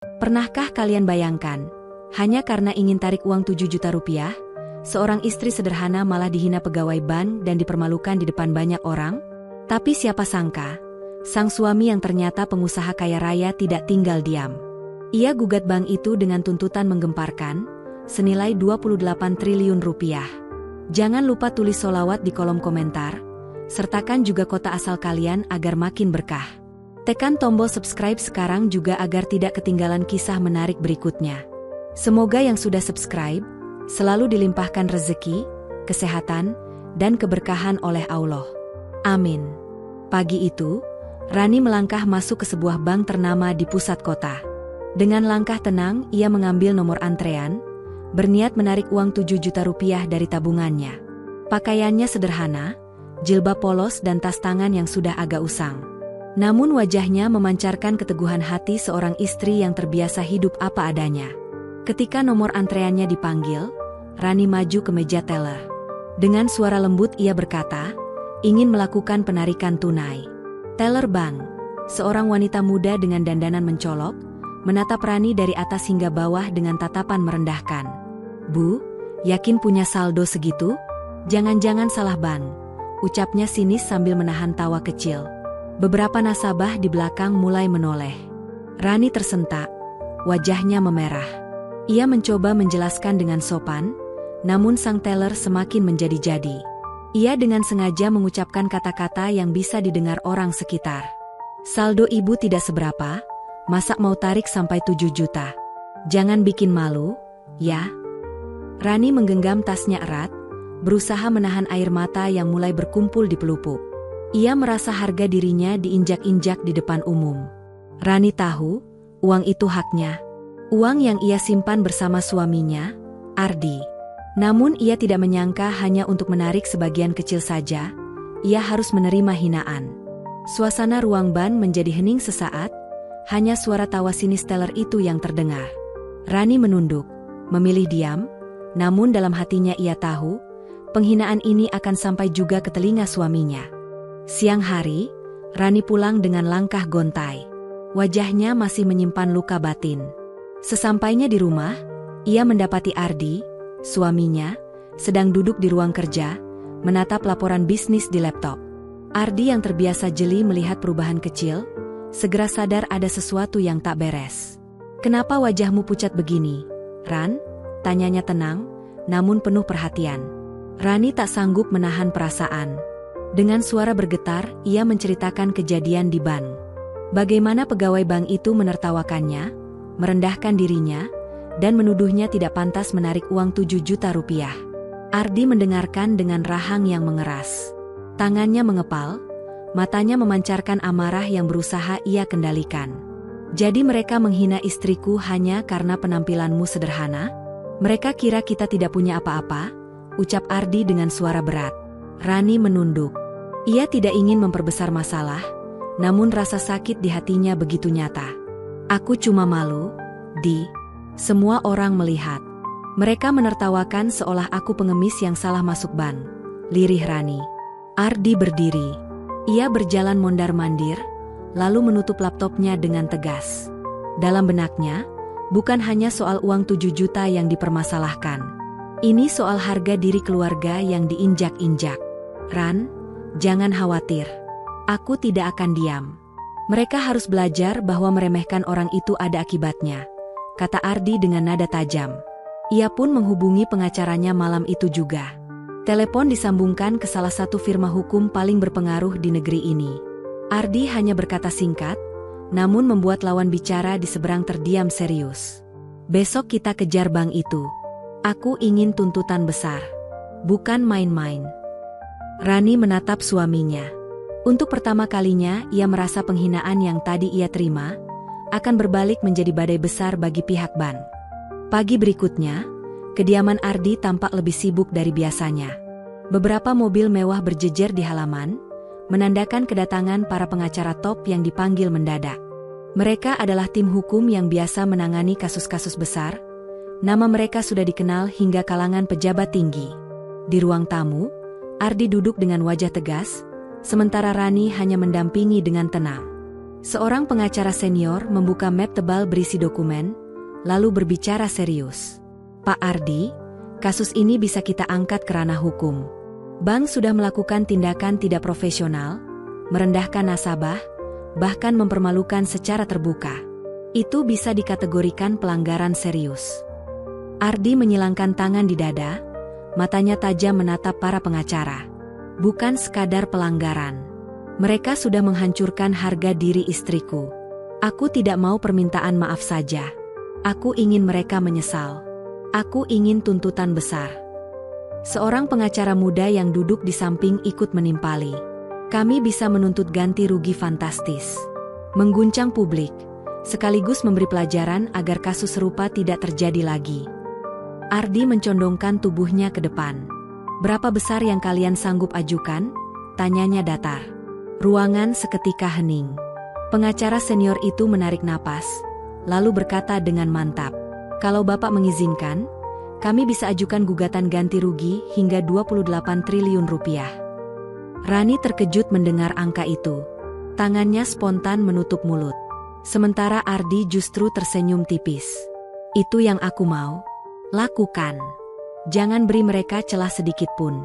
Pernahkah kalian bayangkan, hanya karena ingin tarik uang 7 juta rupiah, seorang istri sederhana malah dihina pegawai bank dan dipermalukan di depan banyak orang? Tapi siapa sangka, sang suami yang ternyata pengusaha kaya raya tidak tinggal diam. Ia gugat bank itu dengan tuntutan menggemparkan, senilai 28 triliun rupiah. Jangan lupa tulis sholawat di kolom komentar, sertakan juga kota asal kalian agar makin berkah. Tekan tombol subscribe sekarang juga agar tidak ketinggalan kisah menarik berikutnya. Semoga yang sudah subscribe, selalu dilimpahkan rezeki, kesehatan, dan keberkahan oleh Allah. Amin. Pagi itu, Rani melangkah masuk ke sebuah bank ternama di pusat kota. Dengan langkah tenang, ia mengambil nomor antrean, berniat menarik uang 7 juta rupiah dari tabungannya. Pakaiannya sederhana, jilbab polos dan tas tangan yang sudah agak usang. Namun wajahnya memancarkan keteguhan hati seorang istri yang terbiasa hidup apa adanya. Ketika nomor antreannya dipanggil, Rani maju ke meja teller. Dengan suara lembut ia berkata, ingin melakukan penarikan tunai. Teller bank, seorang wanita muda dengan dandanan mencolok, menatap Rani dari atas hingga bawah dengan tatapan merendahkan. Bu, yakin punya saldo segitu? Jangan-jangan salah bank, ucapnya sinis sambil menahan tawa kecil. Beberapa nasabah di belakang mulai menoleh. Rani tersentak, wajahnya memerah. Ia mencoba menjelaskan dengan sopan, namun sang teller semakin menjadi-jadi. Ia dengan sengaja mengucapkan kata-kata yang bisa didengar orang sekitar. Saldo ibu tidak seberapa, masa mau tarik sampai 7 juta? Jangan bikin malu, ya? Rani menggenggam tasnya erat, berusaha menahan air mata yang mulai berkumpul di pelupuk. Ia merasa harga dirinya diinjak-injak di depan umum. Rani tahu, uang itu haknya. Uang yang ia simpan bersama suaminya, Ardi. Namun ia tidak menyangka hanya untuk menarik sebagian kecil saja, ia harus menerima hinaan. Suasana ruang bank menjadi hening sesaat, hanya suara tawa sinis teller itu yang terdengar. Rani menunduk, memilih diam, namun dalam hatinya ia tahu, penghinaan ini akan sampai juga ke telinga suaminya. Siang hari, Rani pulang dengan langkah gontai. Wajahnya masih menyimpan luka batin. Sesampainya di rumah, ia mendapati Ardi, suaminya, sedang duduk di ruang kerja, menatap laporan bisnis di laptop. Ardi yang terbiasa jeli melihat perubahan kecil, segera sadar ada sesuatu yang tak beres. Kenapa wajahmu pucat begini, Ran? Tanyanya tenang, namun penuh perhatian. Rani tak sanggup menahan perasaan. Dengan suara bergetar, ia menceritakan kejadian di bank. Bagaimana pegawai bank itu menertawakannya, merendahkan dirinya, dan menuduhnya tidak pantas menarik uang 7 juta rupiah. Ardi mendengarkan dengan rahang yang mengeras. Tangannya mengepal, matanya memancarkan amarah yang berusaha ia kendalikan. Jadi mereka menghina istriku hanya karena penampilanmu sederhana? Mereka kira kita tidak punya apa-apa? Ucap Ardi dengan suara berat. Rani menunduk. Ia tidak ingin memperbesar masalah, namun rasa sakit di hatinya begitu nyata. Aku cuma malu, Di. Semua orang melihat. Mereka menertawakan seolah aku pengemis yang salah masuk bank. Lirih Rani. Ardi berdiri. Ia berjalan mondar-mandir, lalu menutup laptopnya dengan tegas. Dalam benaknya, bukan hanya soal uang 7 juta yang dipermasalahkan. Ini soal harga diri keluarga yang diinjak-injak. Ran, jangan khawatir. Aku tidak akan diam. Mereka harus belajar bahwa meremehkan orang itu ada akibatnya, kata Ardi dengan nada tajam. Ia pun menghubungi pengacaranya malam itu juga. Telepon disambungkan ke salah satu firma hukum paling berpengaruh di negeri ini. Ardi hanya berkata singkat, namun membuat lawan bicara di seberang terdiam serius. Besok kita kejar bank itu. Aku ingin tuntutan besar. Bukan main-main. Rani menatap suaminya. Untuk pertama kalinya ia merasa penghinaan yang tadi ia terima akan berbalik menjadi badai besar bagi pihak bank. Pagi berikutnya, kediaman Ardi tampak lebih sibuk dari biasanya. Beberapa mobil mewah berjejer di halaman, menandakan kedatangan para pengacara top yang dipanggil mendadak. Mereka adalah tim hukum yang biasa menangani kasus-kasus besar. Nama mereka sudah dikenal hingga kalangan pejabat tinggi. Di ruang tamu, Ardi duduk dengan wajah tegas, sementara Rani hanya mendampingi dengan tenang. Seorang pengacara senior membuka map tebal berisi dokumen, lalu berbicara serius. Pak Ardi, kasus ini bisa kita angkat ke ranah hukum. Bank sudah melakukan tindakan tidak profesional, merendahkan nasabah, bahkan mempermalukan secara terbuka. Itu bisa dikategorikan pelanggaran serius. Ardi menyilangkan tangan di dada, matanya tajam menatap para pengacara. Bukan sekadar pelanggaran. Mereka sudah menghancurkan harga diri istriku. Aku tidak mau permintaan maaf saja. Aku ingin mereka menyesal. Aku ingin tuntutan besar. Seorang pengacara muda yang duduk di samping ikut menimpali. Kami bisa menuntut ganti rugi fantastis. Mengguncang publik, sekaligus memberi pelajaran agar kasus serupa tidak terjadi lagi. Ardi mencondongkan tubuhnya ke depan. Berapa besar yang kalian sanggup ajukan? Tanyanya datar. Ruangan seketika hening. Pengacara senior itu menarik napas, lalu berkata dengan mantap, "Kalau Bapak mengizinkan, kami bisa ajukan gugatan ganti rugi hingga 28 triliun rupiah." Rani terkejut mendengar angka itu. Tangannya spontan menutup mulut. Sementara Ardi justru tersenyum tipis. "Itu yang aku mau. Lakukan. Jangan beri mereka celah sedikit pun."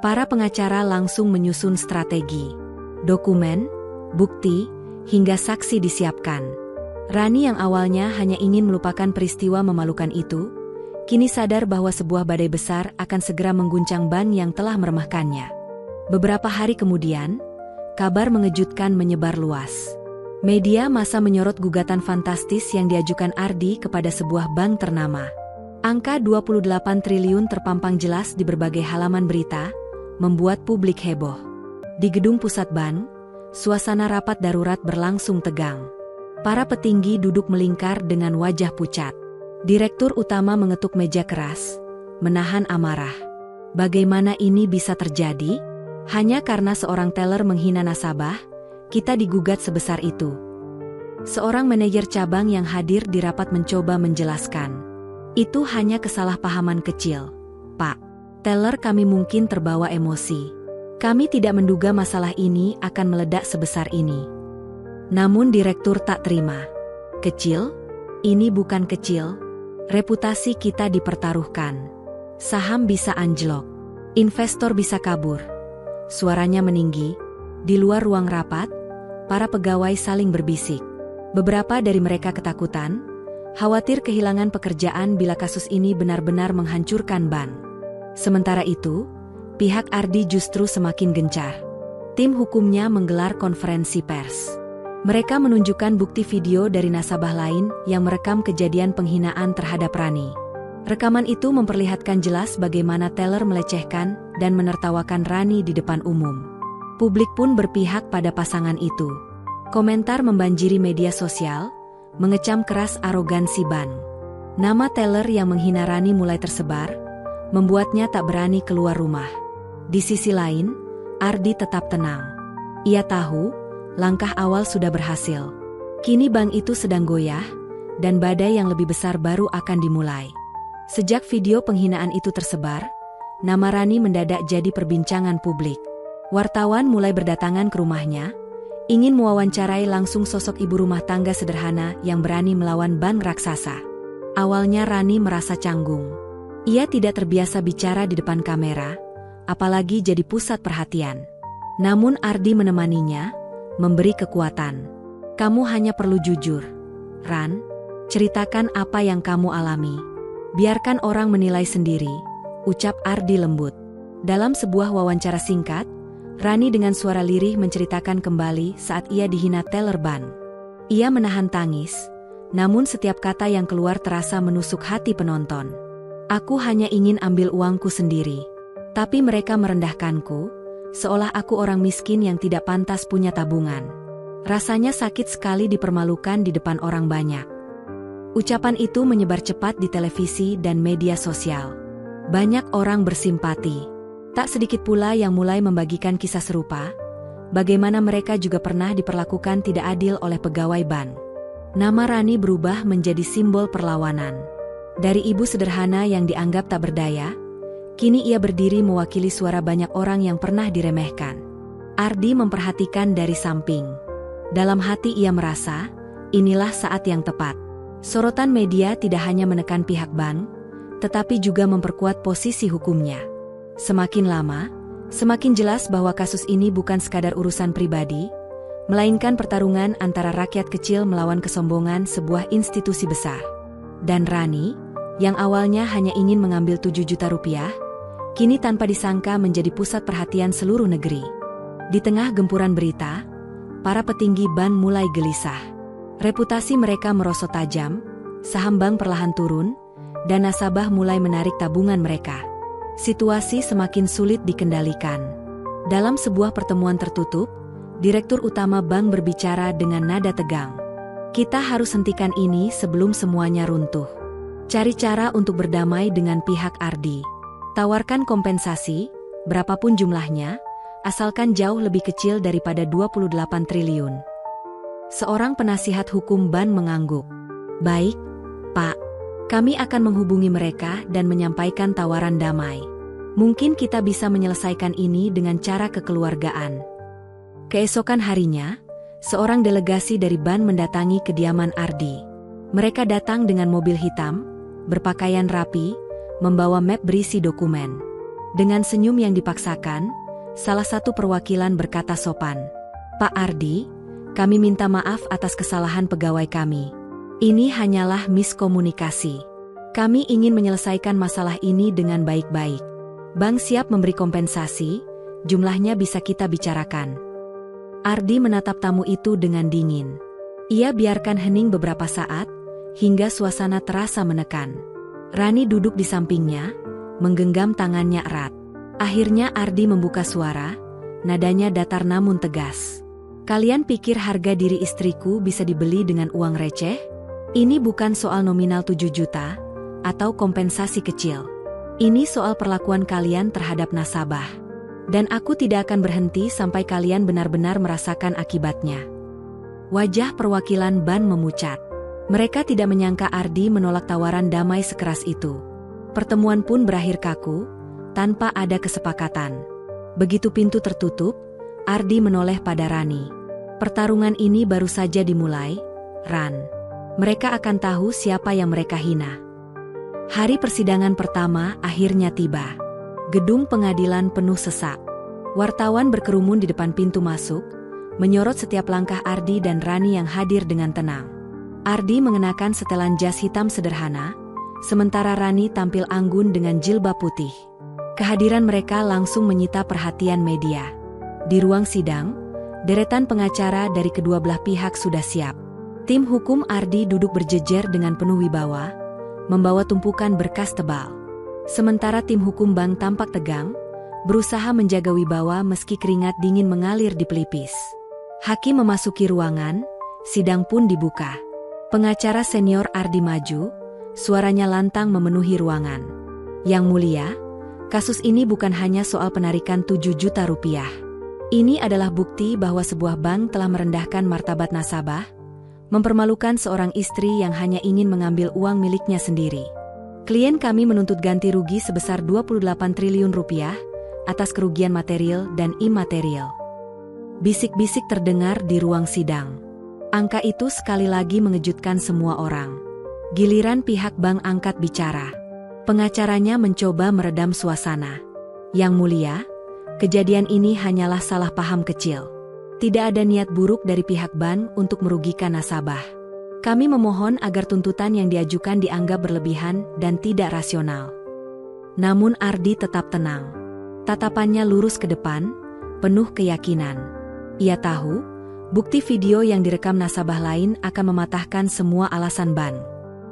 Para pengacara langsung menyusun strategi. Dokumen, bukti, hingga saksi disiapkan. Rani yang awalnya hanya ingin melupakan peristiwa memalukan itu, kini sadar bahwa sebuah badai besar akan segera mengguncang bank yang telah meremehkannya. Beberapa hari kemudian, kabar mengejutkan menyebar luas. Media massa menyorot gugatan fantastis yang diajukan Ardi kepada sebuah bank ternama. Angka 28 triliun terpampang jelas di berbagai halaman berita, membuat publik heboh. Di gedung pusat bank, suasana rapat darurat berlangsung tegang. Para petinggi duduk melingkar dengan wajah pucat. Direktur utama mengetuk meja keras, menahan amarah. Bagaimana ini bisa terjadi? Hanya karena seorang teller menghina nasabah, kita digugat sebesar itu. Seorang manajer cabang yang hadir di rapat mencoba menjelaskan. Itu hanya kesalahpahaman kecil, Pak. Teller kami mungkin terbawa emosi. Kami tidak menduga masalah ini akan meledak sebesar ini. Namun direktur tak terima. Kecil? Ini bukan kecil. Reputasi kita dipertaruhkan. Saham bisa anjlok. Investor bisa kabur. Suaranya meninggi. Di luar ruang rapat, para pegawai saling berbisik. Beberapa dari mereka ketakutan, khawatir kehilangan pekerjaan bila kasus ini benar-benar menghancurkan bank. Sementara itu, pihak Ardi justru semakin gencar. Tim hukumnya menggelar konferensi pers. Mereka menunjukkan bukti video dari nasabah lain yang merekam kejadian penghinaan terhadap Rani. Rekaman itu memperlihatkan jelas bagaimana teller melecehkan dan menertawakan Rani di depan umum. Publik pun berpihak pada pasangan itu. Komentar membanjiri media sosial, mengecam keras arogansi bank. Nama teller yang menghina Rani mulai tersebar, membuatnya tak berani keluar rumah. Di sisi lain, Ardi tetap tenang. Ia tahu, langkah awal sudah berhasil. Kini bank itu sedang goyah, dan badai yang lebih besar baru akan dimulai. Sejak video penghinaan itu tersebar, nama Rani mendadak jadi perbincangan publik. Wartawan mulai berdatangan ke rumahnya, ingin mewawancarai langsung sosok ibu rumah tangga sederhana yang berani melawan bank raksasa. Awalnya Rani merasa canggung. Ia tidak terbiasa bicara di depan kamera, apalagi jadi pusat perhatian. Namun Ardi menemaninya, memberi kekuatan. "Kamu hanya perlu jujur, Ran. Ceritakan apa yang kamu alami. Biarkan orang menilai sendiri," ucap Ardi lembut. Dalam sebuah wawancara singkat, Rani dengan suara lirih menceritakan kembali saat ia dihina teller bank. Ia menahan tangis, namun setiap kata yang keluar terasa menusuk hati penonton. "Aku hanya ingin ambil uangku sendiri. Tapi mereka merendahkanku, seolah aku orang miskin yang tidak pantas punya tabungan. Rasanya sakit sekali dipermalukan di depan orang banyak." Ucapan itu menyebar cepat di televisi dan media sosial. Banyak orang bersimpati. Tak sedikit pula yang mulai membagikan kisah serupa, bagaimana mereka juga pernah diperlakukan tidak adil oleh pegawai bank. Nama Rani berubah menjadi simbol perlawanan. Dari ibu sederhana yang dianggap tak berdaya, kini ia berdiri mewakili suara banyak orang yang pernah diremehkan. Ardi memperhatikan dari samping. Dalam hati ia merasa, inilah saat yang tepat. Sorotan media tidak hanya menekan pihak bank, tetapi juga memperkuat posisi hukumnya. Semakin lama, semakin jelas bahwa kasus ini bukan sekadar urusan pribadi, melainkan pertarungan antara rakyat kecil melawan kesombongan sebuah institusi besar. Dan Rani, yang awalnya hanya ingin mengambil 7 juta rupiah, kini tanpa disangka menjadi pusat perhatian seluruh negeri. Di tengah gempuran berita, para petinggi bank mulai gelisah. Reputasi mereka merosot tajam, saham bank perlahan turun, dan nasabah mulai menarik tabungan mereka. Situasi semakin sulit dikendalikan. Dalam sebuah pertemuan tertutup, Direktur Utama Bank berbicara dengan nada tegang. Kita harus hentikan ini sebelum semuanya runtuh. Cari cara untuk berdamai dengan pihak Ardi. Tawarkan kompensasi, berapapun jumlahnya, asalkan jauh lebih kecil daripada 28 triliun. Seorang penasihat hukum bank mengangguk. Baik, Pak. Kami akan menghubungi mereka dan menyampaikan tawaran damai. Mungkin kita bisa menyelesaikan ini dengan cara kekeluargaan. Keesokan harinya, seorang delegasi dari bank mendatangi kediaman Ardi. Mereka datang dengan mobil hitam, berpakaian rapi, membawa map berisi dokumen. Dengan senyum yang dipaksakan, salah satu perwakilan berkata sopan, "Pak Ardi, kami minta maaf atas kesalahan pegawai kami. Ini hanyalah miskomunikasi. Kami ingin menyelesaikan masalah ini dengan baik-baik. Bank siap memberi kompensasi, jumlahnya bisa kita bicarakan." Ardi menatap tamu itu dengan dingin. Ia biarkan hening beberapa saat, hingga suasana terasa menekan. Rani duduk di sampingnya, menggenggam tangannya erat. Akhirnya Ardi membuka suara, nadanya datar namun tegas. "Kalian pikir harga diri istriku bisa dibeli dengan uang receh? Ini bukan soal nominal 7 juta, atau kompensasi kecil. Ini soal perlakuan kalian terhadap nasabah. Dan aku tidak akan berhenti sampai kalian benar-benar merasakan akibatnya." Wajah perwakilan bank memucat. Mereka tidak menyangka Ardi menolak tawaran damai sekeras itu. Pertemuan pun berakhir kaku, tanpa ada kesepakatan. Begitu pintu tertutup, Ardi menoleh pada Rani. "Pertarungan ini baru saja dimulai, Ran. Mereka akan tahu siapa yang mereka hina." Hari persidangan pertama akhirnya tiba. Gedung pengadilan penuh sesak. Wartawan berkerumun di depan pintu masuk, menyorot setiap langkah Ardi dan Rani yang hadir dengan tenang. Ardi mengenakan setelan jas hitam sederhana, sementara Rani tampil anggun dengan jilbab putih. Kehadiran mereka langsung menyita perhatian media. Di ruang sidang, deretan pengacara dari kedua belah pihak sudah siap. Tim hukum Ardi duduk berjejer dengan penuh wibawa, membawa tumpukan berkas tebal. Sementara tim hukum bank tampak tegang, berusaha menjaga wibawa meski keringat dingin mengalir di pelipis. Hakim memasuki ruangan, sidang pun dibuka. Pengacara senior Ardi maju, suaranya lantang memenuhi ruangan. "Yang mulia, kasus ini bukan hanya soal penarikan 7 juta rupiah. Ini adalah bukti bahwa sebuah bank telah merendahkan martabat nasabah, mempermalukan seorang istri yang hanya ingin mengambil uang miliknya sendiri. Klien kami menuntut ganti rugi sebesar 28 triliun rupiah atas kerugian material dan imaterial." Bisik-bisik terdengar di ruang sidang. Angka itu sekali lagi mengejutkan semua orang. Giliran pihak bank angkat bicara. Pengacaranya mencoba meredam suasana. "Yang mulia, kejadian ini hanyalah salah paham kecil. Tidak ada niat buruk dari pihak bank untuk merugikan nasabah. Kami memohon agar tuntutan yang diajukan dianggap berlebihan dan tidak rasional." Namun Ardi tetap tenang. Tatapannya lurus ke depan, penuh keyakinan. Ia tahu, bukti video yang direkam nasabah lain akan mematahkan semua alasan bank.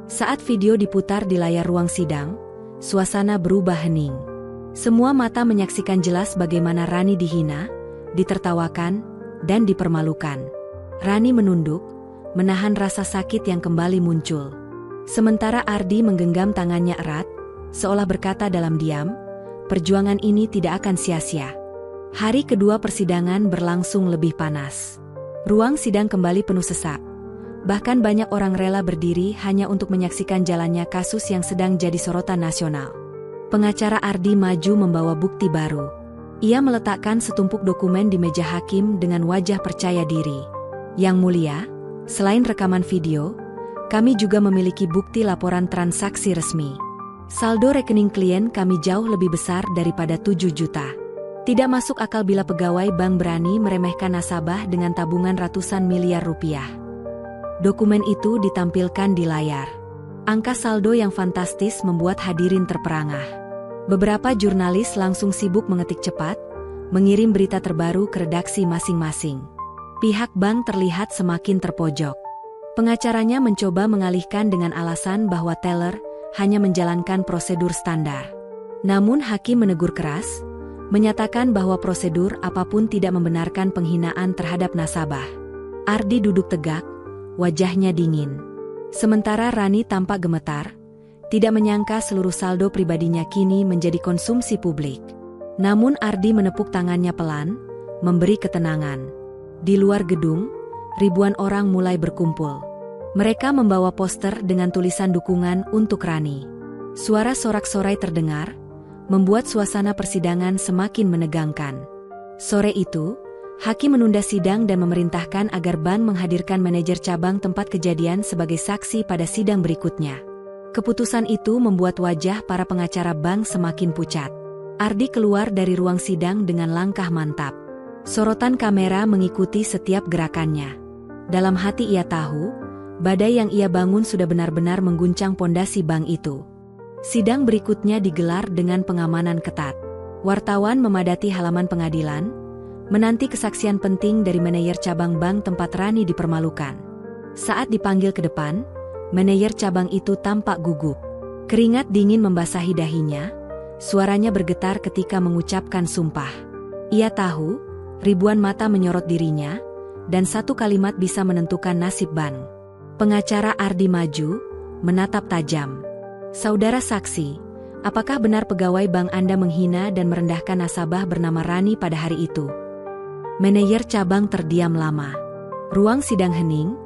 Saat video diputar di layar ruang sidang, suasana berubah hening. Semua mata menyaksikan jelas bagaimana Rani dihina, ditertawakan, dan dipermalukan. Rani menunduk, menahan rasa sakit yang kembali muncul. Sementara Ardi menggenggam tangannya erat, seolah berkata dalam diam, "Perjuangan ini tidak akan sia-sia." Hari kedua persidangan berlangsung lebih panas. Ruang sidang kembali penuh sesak. Bahkan banyak orang rela berdiri hanya untuk menyaksikan jalannya kasus yang sedang jadi sorotan nasional. Pengacara Ardi maju membawa bukti baru. Ia meletakkan setumpuk dokumen di meja hakim dengan wajah percaya diri. Yang mulia, selain rekaman video, kami juga memiliki bukti laporan transaksi resmi. Saldo rekening klien kami jauh lebih besar daripada 7 juta. Tidak masuk akal bila pegawai bank berani meremehkan nasabah dengan tabungan ratusan miliar rupiah. Dokumen itu ditampilkan di layar. Angka saldo yang fantastis membuat hadirin terperangah. Beberapa jurnalis langsung sibuk mengetik cepat, mengirim berita terbaru ke redaksi masing-masing. Pihak bank terlihat semakin terpojok. Pengacaranya mencoba mengalihkan dengan alasan bahwa teller hanya menjalankan prosedur standar. Namun hakim menegur keras, menyatakan bahwa prosedur apapun tidak membenarkan penghinaan terhadap nasabah. Ardi duduk tegak, wajahnya dingin. Sementara Rani tampak gemetar, tidak menyangka seluruh saldo pribadinya kini menjadi konsumsi publik. Namun Ardi menepuk tangannya pelan, memberi ketenangan. Di luar gedung, ribuan orang mulai berkumpul. Mereka membawa poster dengan tulisan dukungan untuk Rani. Suara sorak-sorai terdengar, membuat suasana persidangan semakin menegangkan. Sore itu, hakim menunda sidang dan memerintahkan agar bank menghadirkan manajer cabang tempat kejadian sebagai saksi pada sidang berikutnya. Keputusan itu membuat wajah para pengacara bank semakin pucat. Ardi keluar dari ruang sidang dengan langkah mantap. Sorotan kamera mengikuti setiap gerakannya. Dalam hati ia tahu, badai yang ia bangun sudah benar-benar mengguncang pondasi bank itu. Sidang berikutnya digelar dengan pengamanan ketat. Wartawan memadati halaman pengadilan, menanti kesaksian penting dari manajer cabang bank tempat Rani dipermalukan. Saat dipanggil ke depan, manajer cabang itu tampak gugup. Keringat dingin membasahi dahinya, suaranya bergetar ketika mengucapkan sumpah. Ia tahu, ribuan mata menyorot dirinya, dan satu kalimat bisa menentukan nasib bank. Pengacara Ardi maju, menatap tajam. Saudara saksi, apakah benar pegawai bank Anda menghina dan merendahkan nasabah bernama Rani pada hari itu? Manajer cabang terdiam lama. Ruang sidang hening,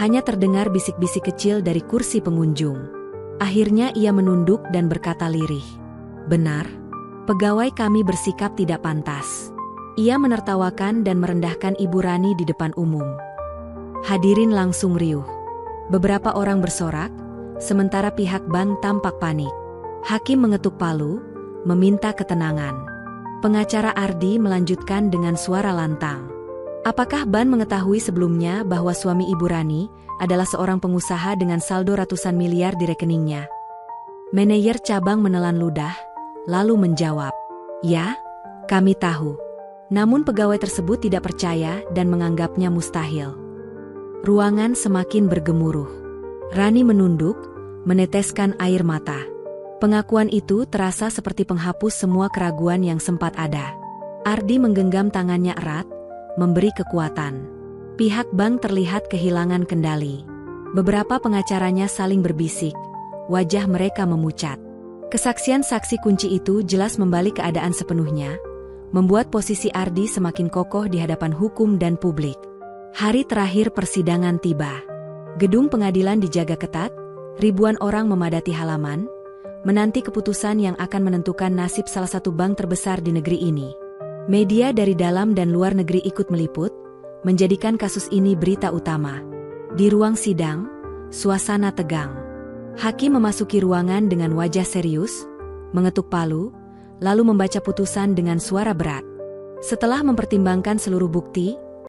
hanya terdengar bisik-bisik kecil dari kursi pengunjung. Akhirnya ia menunduk dan berkata lirih. Benar, pegawai kami bersikap tidak pantas. Ia menertawakan dan merendahkan Ibu Rani di depan umum. Hadirin langsung riuh. Beberapa orang bersorak, sementara pihak bank tampak panik. Hakim mengetuk palu, meminta ketenangan. Pengacara Ardi melanjutkan dengan suara lantang. Apakah Ban mengetahui sebelumnya bahwa suami Ibu Rani adalah seorang pengusaha dengan saldo ratusan miliar di rekeningnya? Manajer cabang menelan ludah, lalu menjawab, "Ya, kami tahu." Namun pegawai tersebut tidak percaya dan menganggapnya mustahil. Ruangan semakin bergemuruh. Rani menunduk, meneteskan air mata. Pengakuan itu terasa seperti penghapus semua keraguan yang sempat ada. Ardi menggenggam tangannya erat, memberi kekuatan. Pihak bank terlihat kehilangan kendali. Beberapa pengacaranya saling berbisik, wajah mereka memucat. Kesaksian saksi kunci itu jelas membalik keadaan sepenuhnya, membuat posisi Ardi semakin kokoh di hadapan hukum dan publik. Hari terakhir persidangan tiba. Gedung pengadilan dijaga ketat, ribuan orang memadati halaman, menanti keputusan yang akan menentukan nasib salah satu bank terbesar di negeri ini. Media dari dalam dan luar negeri ikut meliput, menjadikan kasus ini berita utama. Di ruang sidang, suasana tegang. Hakim memasuki ruangan dengan wajah serius, mengetuk palu, lalu membaca putusan dengan suara berat. Setelah mempertimbangkan seluruh bukti,